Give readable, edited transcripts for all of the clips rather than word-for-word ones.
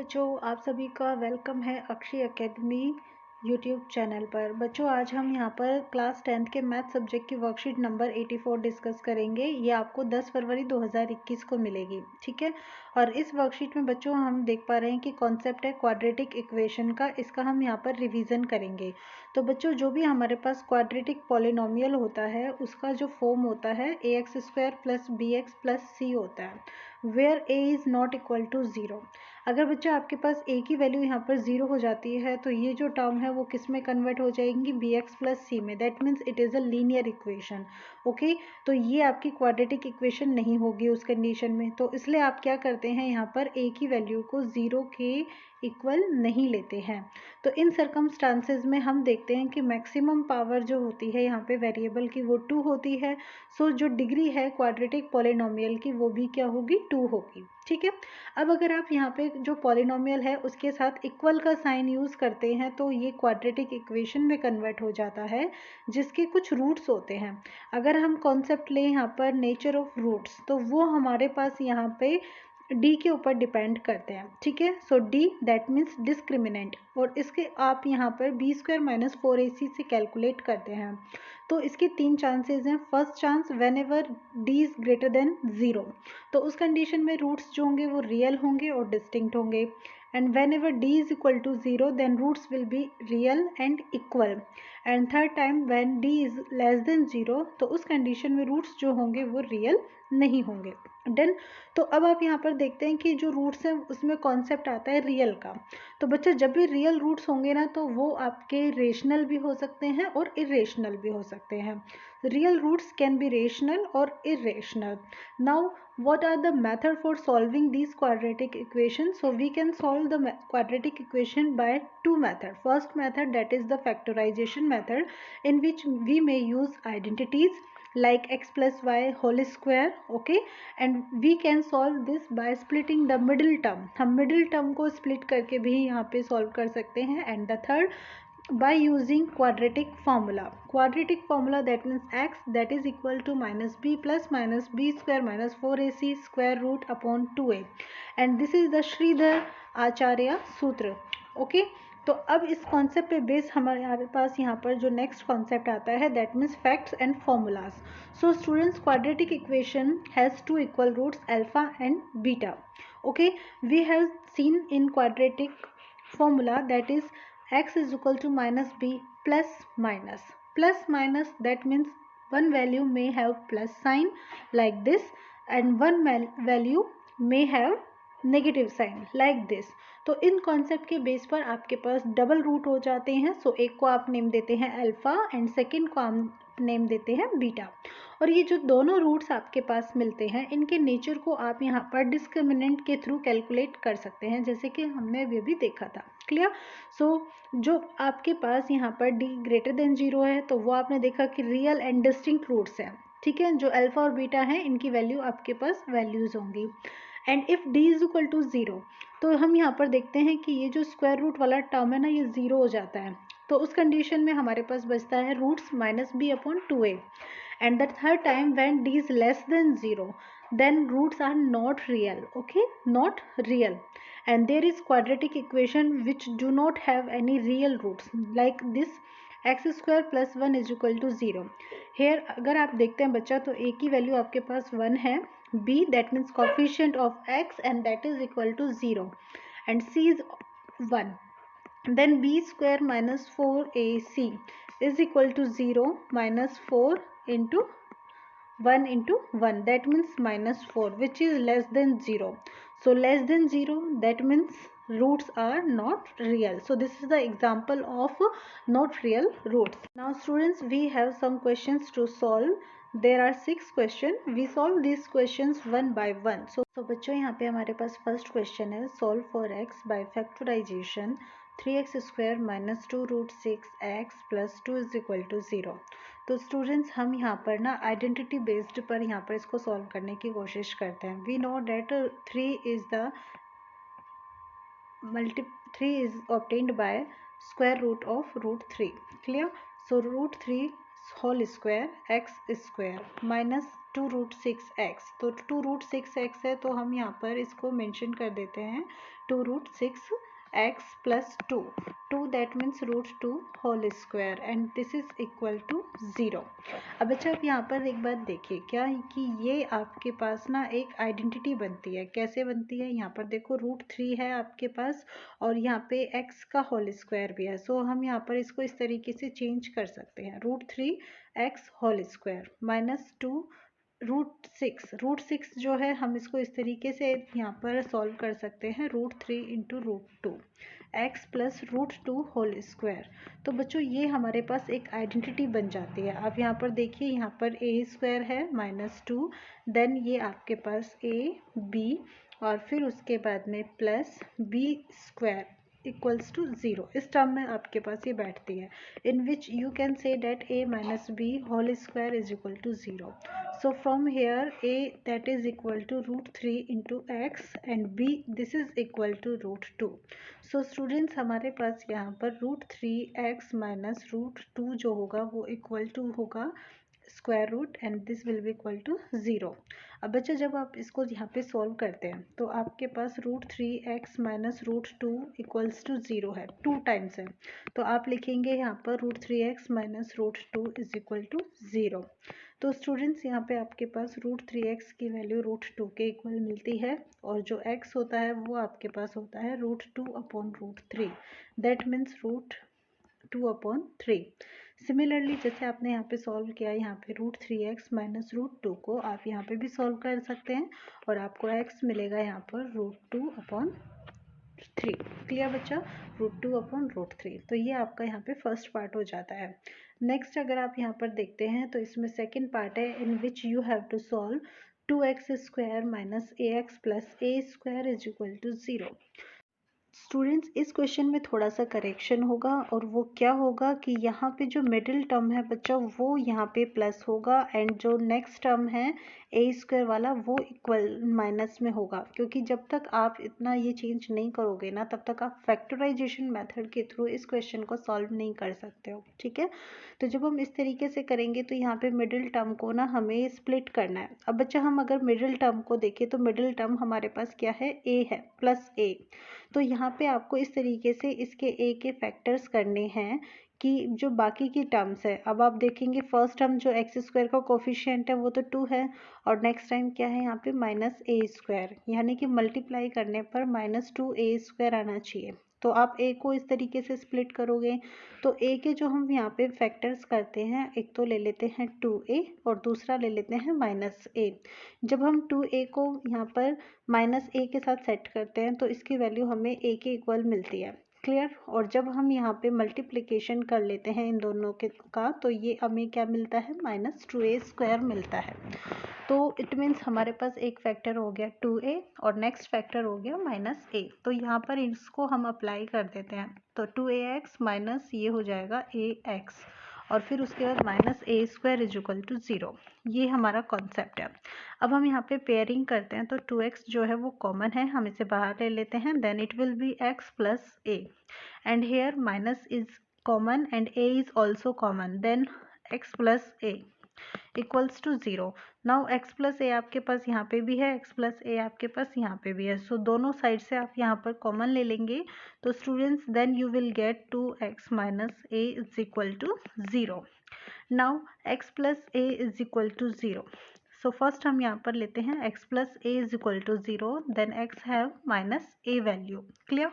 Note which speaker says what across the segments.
Speaker 1: बच्चों, आप सभी का वेलकम है अक्षय एकेडमी यूट्यूब चैनल पर। बच्चों, आज हम यहाँ पर क्लास 10th के मैथ सब्जेक्ट की वर्कशीट नंबर 84 डिस्कस करेंगे। ये आपको 10 फरवरी 2021 को मिलेगी, ठीक है। और इस वर्कशीट में बच्चों हम देख पा रहे हैं कि कॉन्सेप्ट है क्वाड्रेटिक इक्वेशन का, इसका हम यहाँ पर रिवीजन करेंगे। तो बच्चों, जो भी हमारे पास क्वाड्रेटिक पॉलिनोमियल होता है उसका जो फॉर्म होता है ax² + bx + c होता है, where a is not equal to 0। अगर बच्चा आपके पास a की वैल्यू यहाँ पर 0 हो जाती है तो ये जो टर्म है वो किस में कन्वर्ट हो जाएंगी, bx + c में। That means it is a linear equation. Okay, तो ये आपकी क्वाड्रेटिक इक्वेशन नहीं होगी उस कंडीशन में। तो इसलिए आप क्या करते हैं, यहाँ पर a की वैल्यू को 0 के इक्वल नहीं लेते हैं। तो इन सर्कमस्टांसेस में हम देखते हैं कि मैक्सिमम पावर जो होती है यहाँ पे वेरिएबल की वो 2 होती है। सो जो डिग्री है क्वाड्रेटिक पॉलिनोमियल की वो भी क्या होगी, 2 होगी, ठीक है। अब अगर आप यहाँ पे जो पॉलिनोमियल है उसके साथ इक्वल का साइन यूज़ करते हैं तो ये क्वाड्रेटिक इक्वेशन में कन्वर्ट हो जाता है, जिसके कुछ रूट्स होते हैं। अगर हम कॉन्सेप्ट लें यहाँ पर नेचर ऑफ रूट्स, तो वो हमारे पास यहाँ पे डी के ऊपर डिपेंड करते हैं, ठीक है। सो डी दैट मीन्स डिस्क्रिमिनेंट, और इसके आप यहाँ पर b² - 4ac से कैलकुलेट करते हैं। तो इसके 3 चांसेस हैं। First chance, when ever D is greater than 0, तो उस कंडीशन में रूट्स जो होंगे वो रियल होंगे और डिस्टिंक्ट होंगे। And whenever d is equal to 0 then roots will be real and equal. And third time, when d is less than 0, तो उस कंडीशन में रूट्स जो होंगे वो रियल नहीं होंगे। डन। तो अब आप यहाँ पर देखते हैं कि जो रूट्स हैं उसमें कॉन्सेप्ट आता है रियल का। तो बच्चा, जब भी रियल रूट्स होंगे ना तो वो आपके रेशनल भी हो सकते हैं और इरेशनल भी हो सकते हैं। Real roots can be rational और irrational. Now what are the method for solving these quadratic equations? So we can solve the quadratic equation by two method. First method, that is the factorization method, in which we may use identities like x plus y whole square, okay, and we can solve this by splitting the middle term. हम middle term को split करके भी यहाँ पे solve कर सकते हैं. And the third, by using quadratic formula. Quadratic formula, that means x that is equal to -b plus -b² - 4ac square root upon 2a, and this is the Sridhar Acharya सूत्र। Okay, तो अब इस concept पे base हमारे पास यहाँ पर जो next concept आता है, that means facts and formulas. So students, quadratic equation has 2 equal roots alpha and beta. Okay, we have seen in quadratic formula, that is x is equal to -b plus minus. Plus minus, that means one value may have plus sign like this, and one value may have negative sign like this. तो इन concept के base पर आपके पास double root हो जाते हैं। सो एक को आप नेम देते हैं अल्फा एंड सेकंड को आप नेम देते हैं बीटा। और ये जो दोनों रूट्स आपके पास मिलते हैं, इनके नेचर को आप यहाँ पर डिस्क्रिमिनेंट के थ्रू कैलकुलेट कर सकते हैं, जैसे कि हमने अभी भी देखा था। क्लियर। सो जो आपके पास यहाँ पर डी ग्रेटर देन 0 है, तो वो आपने देखा कि रियल एंड डिस्टिंक्ट रूट्स हैं, ठीक है। जो अल्फा और बीटा है इनकी वैल्यू आपके पास वैल्यूज होंगी। And if d is equal to 0, तो हम यहाँ पर देखते हैं कि ये जो स्क्वायर रूट वाला टर्म है ना, ये 0 हो जाता है। तो उस कंडीशन में हमारे पास बचता है roots -b/2a। And the third time when d is less than 0, then roots are not real, okay, not real. And there is quadratic equation which do not have any real roots, like this x² + 1 is equal to 0. Here अगर आप देखते हैं बच्चा, तो a की value आपके पास 1 है, b that means coefficient of x and that is equal to 0, and c is 1. Then b² - 4ac is equal to 0 - 4 into 1 into 1, that means -4, which is less than 0. So less than 0, that means roots are not real. So this is the example of not real roots. Now students, we have some questions to solve. There are 6 questions. We solve these questions one by one. So बच्चों, यहाँ पे हमारे पास first question है, solve for x by factorization 3x² - 2√6x + 2 is equal to 0. तो students, हम यहाँ पर ना आइडेंटिटी बेस्ड पर यहाँ पर इसको सॉल्व करने की कोशिश करते हैं। We know that 3 is obtained by square root of √3. Clear. So √3 whole square x square minus 2√6x। तो 2√6x है तो हम यहाँ पर इसको मेंशन कर देते हैं 2√6x plus 2 that means √2 whole square and this is equal to 0। अब बच्चा आप यहाँ पर एक बात देखिए क्या कि ये आपके पास ना एक आइडेंटिटी बनती है। कैसे बनती है, यहाँ पर देखो √3 है आपके पास और यहाँ पे x का होल स्क्वायर भी है। सो हम यहाँ पर इसको इस तरीके से चेंज कर सकते हैं √3x होल स्क्वायर माइनस 2√6 जो है हम इसको इस तरीके से यहाँ पर सॉल्व कर सकते हैं √3 into √2 x plus √2 whole square. तो बच्चों ये हमारे पास एक आइडेंटिटी बन जाती है। आप यहाँ पर देखिए, यहाँ पर a स्क्वायर है -2, देन ये आपके पास a b और फिर उसके बाद में plus b square equals to 0। इस टर्म में आपके पास ये बैठती है in which you can say that a minus b whole square is equal to 0। So from here a that is equal to √3 into x and b this is equal to √2। So students हमारे पास यहाँ पर √3x minus √2 जो होगा वो equal to होगा square root and this will be equal to 0। अब बच्चा जब आप इसको यहाँ पे सॉल्व करते हैं तो आपके पास √3x माइनस √2 इक्वल्स टू 0 है, 2 टाइम्स है। तो आप लिखेंगे यहाँ पर √3x minus √2 is equal to 0। तो स्टूडेंट्स यहाँ पे आपके पास √3x की वैल्यू √2 के इक्वल मिलती है और जो x होता है वो आपके पास होता है √2 upon √3 that means √2 upon 3। Similarly जैसे आपने यहाँ पे सॉल्व किया, यहाँ पे √3x माइनस √2 को आप यहाँ पे भी सॉल्व कर सकते हैं और आपको x मिलेगा यहाँ पर √2 अपॉन 3। क्लियर बच्चा, √2 अपॉन √3। तो ये आपका यहाँ पे फर्स्ट पार्ट हो जाता है। नेक्स्ट अगर आप यहाँ पर देखते हैं तो इसमें सेकंड पार्ट है in which you have to solve 2x square minus ax plus a square is equal to 0। Students इस क्वेश्चन में थोड़ा सा करेक्शन होगा और वो क्या होगा कि यहाँ पे जो मिडिल टर्म है बच्चा वो यहाँ पे प्लस होगा एंड जो नेक्स्ट टर्म है a स्क्वायर वाला वो इक्वल माइनस में होगा, क्योंकि जब तक आप इतना ये चेंज नहीं करोगे ना तब तक आप फैक्टराइजेशन मेथड के थ्रू इस क्वेश्चन को सॉल्व नहीं कर सकते हो। ठीक है, तो जब हम इस तरीके से करेंगे तो यहाँ पे मिडिल टर्म को ना हमें स्प्लिट करना है। अब बच्चा हम अगर मिडिल टर्म को देखें तो मिडिल टर्म हमारे पास क्या है, a है प्लस a। तो यहाँ पे आपको इस तरीके से इसके a के फैक्टर्स करने हैं कि जो बाकी की टर्म्स है। अब आप देखेंगे फर्स्ट टर्म जो एक्स स्क्वायर का कोफिशिएंट है वो तो 2 है और नेक्स्ट टाइम क्या है यहाँ पे माइनस a स्क्वायर, यानी कि मल्टीप्लाई करने पर -2a स्क्वायर आना चाहिए। तो आप a को इस तरीके से स्प्लिट करोगे तो a के जो हम यहाँ पे फैक्टर्स करते हैं, एक तो ले लेते हैं 2a और दूसरा ले लेते हैं -a। जब हम 2a को यहाँ पर -a के साथ सेट करते हैं तो इसकी वैल्यू हमें a के इक्वल मिलती है। क्लियर, और जब हम यहाँ पे मल्टीप्लिकेशन कर लेते हैं इन दोनों के का तो ये हमें क्या मिलता है, -2a स्क्वायर मिलता है। तो इट मीन्स हमारे पास एक फैक्टर हो गया 2a और नेक्स्ट फैक्टर हो गया -a। तो यहाँ पर इसको हम अप्लाई कर देते हैं तो 2ax माइनस ये हो जाएगा ax और फिर उसके बाद -a square is equal to 0। ये हमारा कॉन्सेप्ट है। अब हम यहाँ पे पेयरिंग करते हैं तो 2x जो है वो कॉमन है, हम इसे बाहर ले लेते हैं, then it will be x plus a and here minus is common and a is also common, then x plus a equals to 0। Now x plus a आपके पास यहाँ पे भी है, x प्लस ए आपके पास यहाँ पे भी है। सो दोनों साइड से आप यहाँ पर कॉमन ले लेंगे तो students then you will get 2x minus a is equal to 0। Now x plus a is equal to 0। So first हम यहाँ पर लेते हैं x plus a is equal to 0, then x have minus a value. Clear,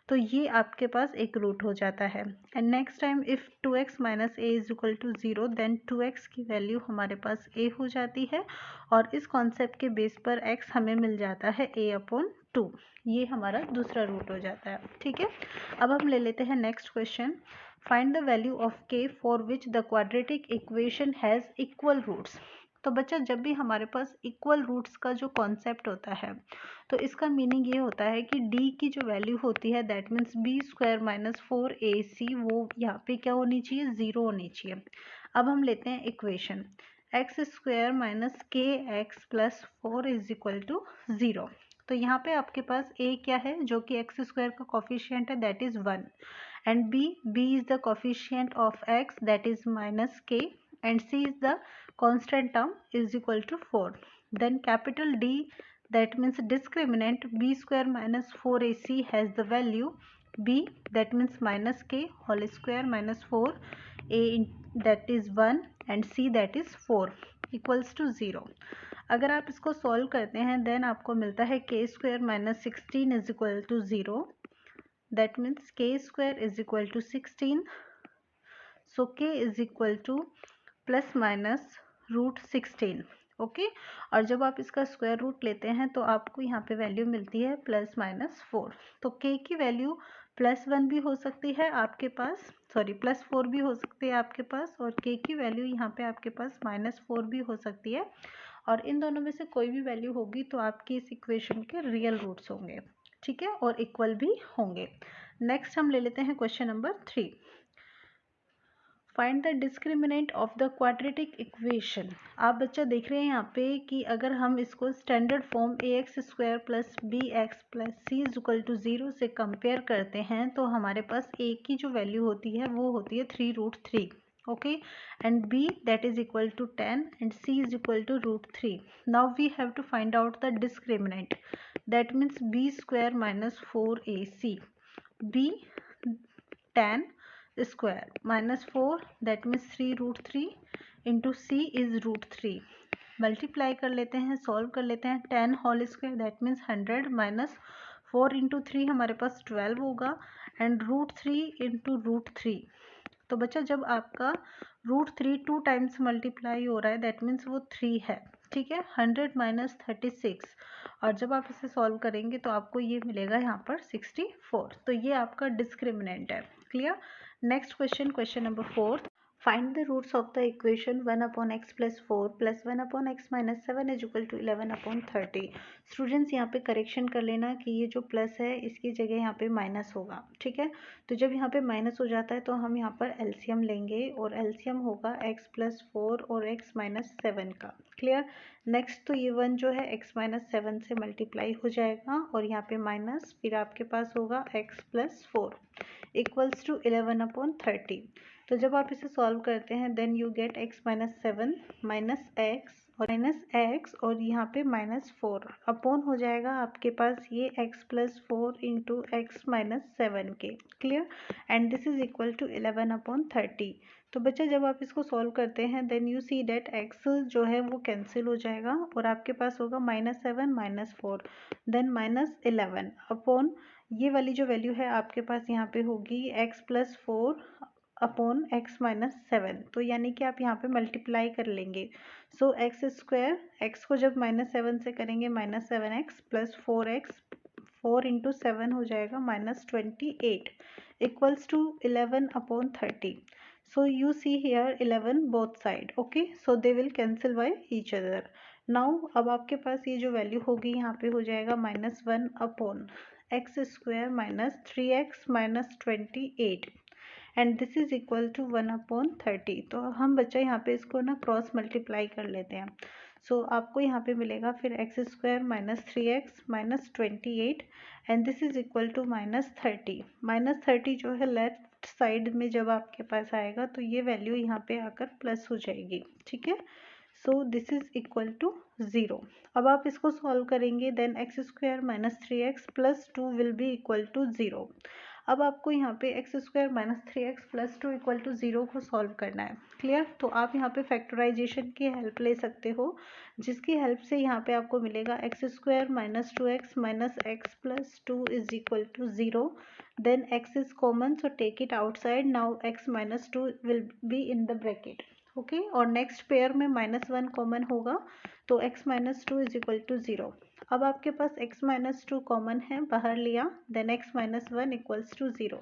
Speaker 1: तो ये आपके पास एक रूट हो जाता है and next time if 2x minus a is equal to 0 then 2x की वैल्यू हमारे पास a हो जाती है और इस कॉन्सेप्ट के बेस पर x हमें मिल जाता है a अपॉन 2। ये हमारा दूसरा रूट हो जाता है। ठीक है, अब हम ले लेते हैं next question, find the value of k for which the quadratic equation has equal roots. तो बच्चा जब भी हमारे पास इक्वल रूट्स का जो कॉन्सेप्ट होता है तो इसका मीनिंग ये होता है कि d की जो वैल्यू होती है that means b square minus 4ac वो यहाँ पे क्या होनी चाहिए, 0 होनी चाहिए। अब हम लेते हैं equation x square minus k x plus 4 is equal to 0। तो यहाँ पे आपके पास a क्या है जो कि एक्स स्क्वायर का कोफिशिएंट है that is 1 and b is the coefficient of x that is -k and c is the constant term is equal to 4. Then capital D, that means discriminant b square minus 4ac has the value b, that means minus k whole square minus 4, a that is 1 and c that is 4 equals to 0. अगर आप इसको solve करते हैं then आपको मिलता है k square minus 16 is equal to 0. That means k square is equal to 16. So k is equal to plus minus root 16. Okay, और जब आप इसका स्क्वायर रूट लेते हैं तो आपको यहाँ पे वैल्यू मिलती है प्लस माइनस 4. तो k की वैल्यू +1 भी हो सकती है आपके पास, सॉरी +4 भी हो सकती है आपके पास, और k की वैल्यू यहाँ पे आपके पास -4 भी हो सकती है, और इन दोनों में से कोई भी वैल्यू होगी तो आपकी इस इक्वेशन के रियल रूट्स होंगे, ठीक है, और इक्वल भी होंगे. नेक्स्ट हम ले लेते हैं question number 3. Find the discriminant of the quadratic equation. आप बच्चा देख रहे हैं यहाँ पे कि अगर हम इसको standard form ax² plus bx plus c is equal to 0 से कंपेयर करते हैं तो हमारे पास a की जो वैल्यू होती है वो होती है 3√3. okay, and b that is equal to 10 and c is equal to √3. now we have to find out the discriminant, that means b square minus 4ac, b 10 square minus 4 that means 3√3 into c is √3. Multiply कर लेते हैं, solve कर लेते हैं. 10 whole square that means 100 minus 4 into 3 हमारे पास 12 होगा and √3 into √3. तो बच्चा जब आपका √3 2 टाइम्स मल्टीप्लाई हो रहा है दैट मीन्स वो 3 है, ठीक है. 100 माइनस 36, और जब आप इसे सॉल्व करेंगे तो आपको ये मिलेगा यहाँ पर 64. तो ये आपका डिस्क्रिमिनेंट है. Clear. Next question, question number 4. Find the roots of the equation 1/x plus 4 plus 1/x minus 7 is equal to 11/30. Students यहाँ पे करेक्शन कर लेना कि ये जो प्लस है इसकी जगह यहाँ पे माइनस होगा, ठीक है. तो जब यहाँ पे माइनस हो जाता है तो हम यहाँ पर एलसीएम लेंगे और एलसीएम होगा x प्लस 4 और x माइनस 7 का. क्लियर. नेक्स्ट तो ये 1 जो है x माइनस 7 से मल्टीप्लाई हो जाएगा और यहाँ पे माइनस, फिर आपके पास होगा x प्लस 4 इक्वल्स टू 11/30. तो जब आप इसे सॉल्व करते हैं then you get x minus 7 minus x और यहाँ पे -4 अपॉन हो जाएगा आपके पास ये x plus 4 into x minus 7 के. Clear. And this is equal to 11/30. तो बच्चा जब आप इसको सॉल्व करते हैं then you see that x जो है वो कैंसिल हो जाएगा और आपके पास होगा -7 -4 देन -11 अपॉन ये वाली जो वैल्यू है आपके पास यहाँ पे होगी x plus 4 upon x minus 7. तो यानी कि आप यहाँ पे मल्टीप्लाई कर लेंगे. सो एक्स स्क्वायर, एक्स को जब -7 से करेंगे -7x प्लस 4x, 4 इंटू 7 हो जाएगा -28 equals to 11/30. So you see here 11 both side. Okay, so they will cancel by each other. Now अब आपके पास ये जो वैल्यू होगी यहाँ पे हो जाएगा -1 upon x square minus 3x minus 28 and this is equal to 1/30. तो हम बच्चा यहाँ पे इसको ना क्रॉस मल्टीप्लाई कर लेते हैं. सो आपको यहाँ पे मिलेगा फिर x square minus 3x minus 28 and this is equal to -30. -30 जो है लेफ्ट साइड में जब आपके पास आएगा तो ये वैल्यू यहाँ पे आकर प्लस हो जाएगी, ठीक है. So this is equal to 0. अब आप इसको सॉल्व करेंगे then x square minus 3x plus 2 will be equal to 0. अब आपको यहाँ पे x square minus 3x plus 2 equal to 0 को सॉल्व करना है. क्लियर. तो आप यहाँ पे फैक्टराइजेशन की हेल्प ले सकते हो जिसकी हेल्प से यहाँ पे आपको मिलेगा x square minus 2x minus x plus 2 is equal to 0. Then x is common so take it outside. Now x minus 2 will be in the bracket. Okay, और नेक्स्ट पेयर में -1 कॉमन होगा तो x minus 2 is equal to 0. अब आपके पास x minus 2 common है, बाहर लिया then x minus 1 equals to 0.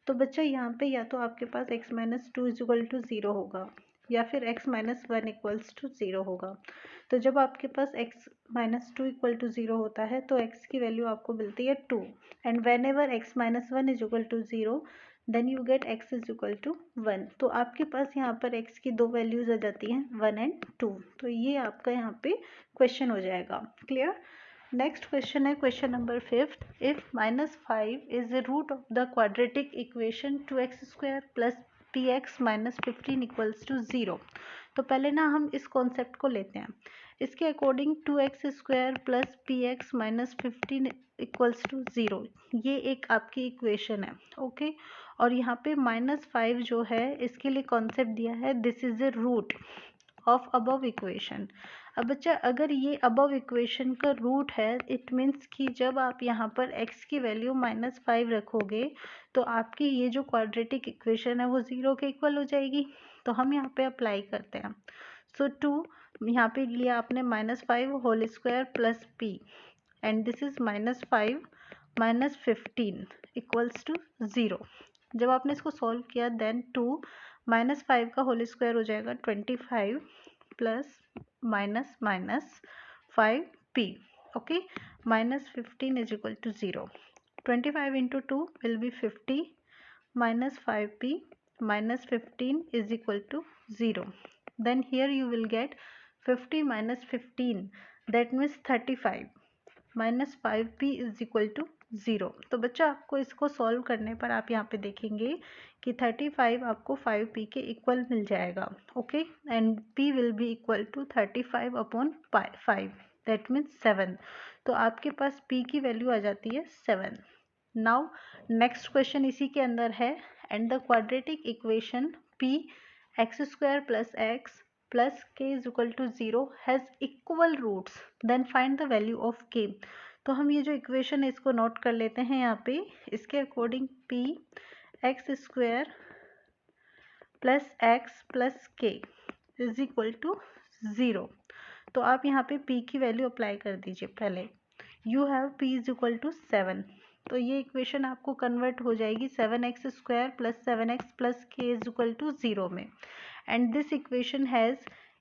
Speaker 1: तो बच्चा यहाँ पे या तो आपके पास x minus 2 is equal to 0 होगा या फिर x माइनस 1 इक्वल्स टू 0 होगा. तो जब आपके पास x माइनस 2 इक्वल टू 0 होता है तो x की वैल्यू आपको मिलती है 2 and whenever x minus 1 is equal to 0 then you get x is equal to 1. तो आपके पास यहाँ पर x की दो वैल्यूज आ जाती हैं 1 एंड 2. तो ये आपका यहाँ पे क्वेश्चन हो जाएगा. क्लियर. नेक्स्ट क्वेश्चन है question number 5. If -5 is the root of the quadratic equation 2x square plus px minus 15 equals to 0. तो पहले ना हम इस कॉन्सेप्ट को लेते हैं। इसके according 2x² plus p x minus 15 equals to 0, ये एक आपकी इक्वेशन है। ओके, और यहाँ पे -5 जो है इसके लिए कॉन्सेप्ट दिया है, this is the root of above equation. अब बच्चा अगर ये अबव इक्वेशन का रूट है, इट मीन्स कि जब आप यहाँ पर x की वैल्यू -5 रखोगे तो आपकी ये जो क्वाड्रेटिक इक्वेशन है वो 0 के इक्वल हो जाएगी। तो हम यहाँ पे अप्लाई करते हैं। सो 2 यहाँ पे लिया आपने -5 whole square plus p and this is -5 minus 15 equals to 0। जब आपने इसको सॉल्व किया देन 2 -5 का होल स्क्वायर हो जाएगा 25 plus minus minus 5p। Okay, -15 is equal to 0। 25 into 2 will be 50 minus 5p minus 15 is equal to 0. Then here you will get 50 minus 15, that means 35 minus 5p is equal to 0. तो बच्चा आपको इसको solve करने पर आप यहाँ पे देखेंगे कि 35 आपको 5p के इक्वल मिल जाएगा। Okay, and p will be equal to 35 upon 5, that means 7। तो आपके पास p की वैल्यू आ जाती है 7। नाउ नेक्स्ट क्वेश्चन इसी के अंदर है, and the quadratic equation p x² plus x plus k is equal to 0 has equal roots, then find the value of k। तो हम ये जो इक्वेशन है इसको नोट कर लेते हैं यहाँ पे। इसके according p x² plus x plus k is equal to 0। तो आप यहाँ पे p की वैल्यू अप्लाई कर दीजिए पहले। You have p is equal to 7, तो ये इक्वेशन आपको कन्वर्ट हो जाएगी 7x² plus 7x plus k is equal to 0 में। And this equation has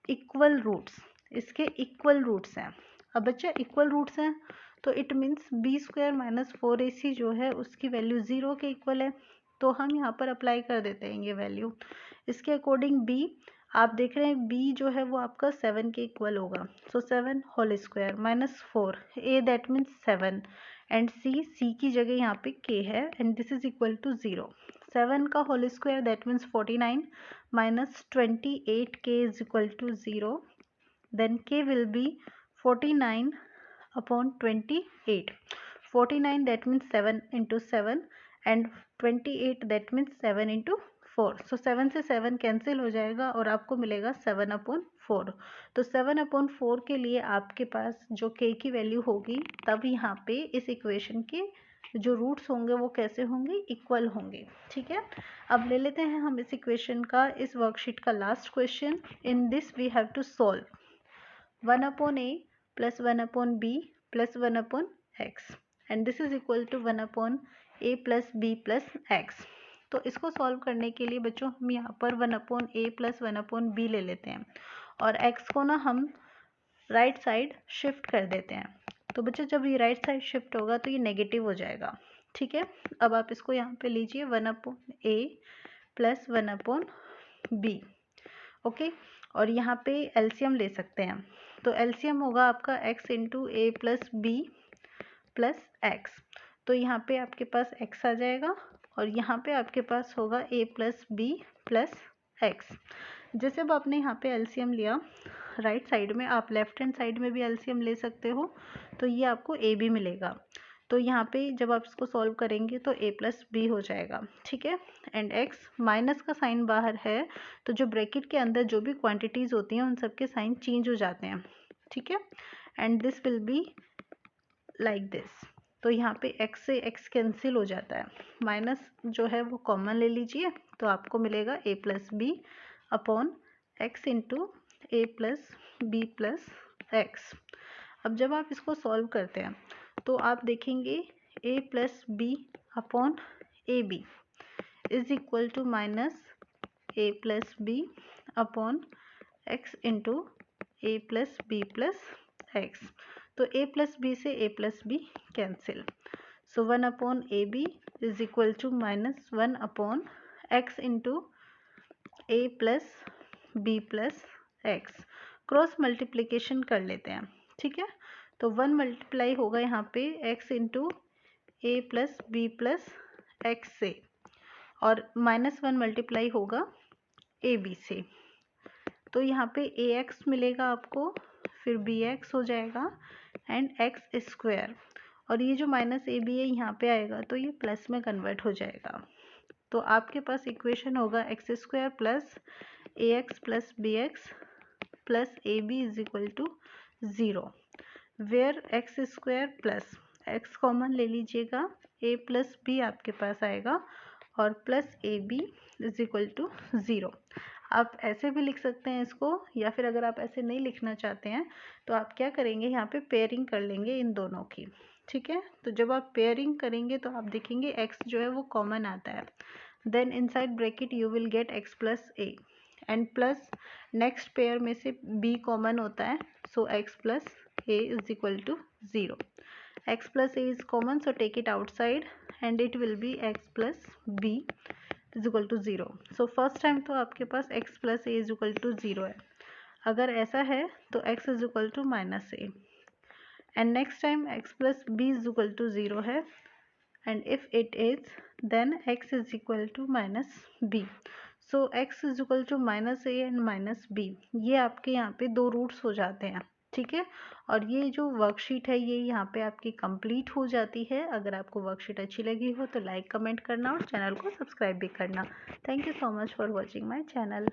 Speaker 1: equal roots, इसके इक्वल रूट्स हैं। अब बच्चा इक्वल रूट्स हैं तो it means b² minus 4ac जो है उसकी वैल्यू 0 के इक्वल है। तो हम यहाँ पर अप्लाई कर देते हैं ये वैल्यू। इसके अकॉर्डिंग b आप देख रहे हैं b जो है वो आपका 7 के इक्वल होगा। So 7 whole square minus 4 a that means 7 and c की जगह यहाँ पे k है and this is equal to 0। 7 का whole square that means 49 minus 28 k is equal to 0, then k will be 49 upon 28। 49 that means 7 into 7 एंड 28 that means 7 into 4। So 7 से 7 cancel हो जाएगा और आपको मिलेगा 7/4। तो 7/4 के लिए आपके पास जो k की वैल्यू होगी तब यहाँ पे इस इक्वेशन के जो रूट्स होंगे वो कैसे होंगे, इक्वल होंगे। ठीक है, अब ले लेते हैं हम इस इक्वेशन का, इस वर्कशीट का last question. In this we have to solve 1/a plus 1/b plus 1/x and this is equal to 1/a plus b plus x। तो इसको सॉल्व करने के लिए बच्चों हम यहाँ पर 1/a प्लस 1/b ले लेते हैं और x को ना हम राइट साइड शिफ्ट कर देते हैं। तो बच्चों जब ये राइट साइड शिफ्ट होगा तो ये नेगेटिव हो जाएगा। ठीक है, अब आप इसको यहाँ पे लीजिए 1/a प्लस 1/b। ओके, और यहाँ पे एलसीएम ले सकते हैं। तो एलसीएम होगा आपका x into a plus b plus x। तो यहाँ पे आपके पास x आ जाएगा और यहाँ पे आपके पास होगा a plus b plus x। जैसे अब आपने यहाँ पे एलसीएम लिया राइट साइड में, आप लेफ्ट हैंड साइड में भी एलसीएम ले सकते हो, तो ये आपको a भी मिलेगा। तो यहाँ पे जब आप इसको सॉल्व करेंगे तो a प्लस b हो जाएगा। ठीक है, एंड x माइनस का साइन बाहर है तो जो ब्रैकेट के अंदर जो भी क्वांटिटीज़ होती हैं उन सब के साइन चेंज हो जाते हैं। ठीक है, and this will be like this. तो यहाँ पे x से x कैंसिल हो जाता है, माइनस जो है वो कॉमन ले लीजिए तो आपको मिलेगा a plus b upon x into a plus b plus x. अब जब आप इसको सॉल्व करते हैं तो आप देखेंगे a plus b upon a b is equal to minus a plus b upon x into a plus b plus x. तो a प्लस बी से a plus b cancel, so 1/ab is equal to minus 1/x into a plus b plus x. Cross multiplication कर लेते हैं। ठीक है, तो 1 multiply होगा यहाँ पे x into a plus b plus x से और -1 मल्टीप्लाई होगा ए बी से। तो यहाँ पे ax मिलेगा आपको, फिर bx हो जाएगा एंड एक्स स्क्वायर, और ये जो माइनस ए बी है यहाँ पे आएगा तो ये प्लस में कन्वर्ट हो जाएगा। तो आपके पास इक्वेशन होगा x square plus a x plus b x plus a b is equal to 0, where x square plus x common ले लीजिएगा, ए प्लस बी आपके पास आएगा और plus a b is equal to 0। आप ऐसे भी लिख सकते हैं इसको, या फिर अगर आप ऐसे नहीं लिखना चाहते हैं तो आप क्या करेंगे, यहाँ पे पेयरिंग कर लेंगे इन दोनों की, ठीक है। तो जब आप पेयरिंग करेंगे तो आप देखेंगे x जो है वो कॉमन आता है, then inside bracket you will get x plus a and plus next pair में से b कॉमन होता है, so x plus a is equal to 0। x plus a is common, so take it outside and it will be x plus b is equal to 0। So first time तो आपके पास x plus a is equal to 0 है। अगर ऐसा है तो x is equal to minus a, and next time x plus b is equal to 0 है, and if it is then x is equal to minus b, so x is equal to minus a and minus b, ये आपके यहाँ पे दो roots हो जाते हैं, ठीक है। और ये जो वर्कशीट है ये यहाँ पे आपकी कंप्लीट हो जाती है। अगर आपको वर्कशीट अच्छी लगी हो तो लाइक कमेंट करना और चैनल को सब्सक्राइब भी करना। Thank you so much for watching my channel.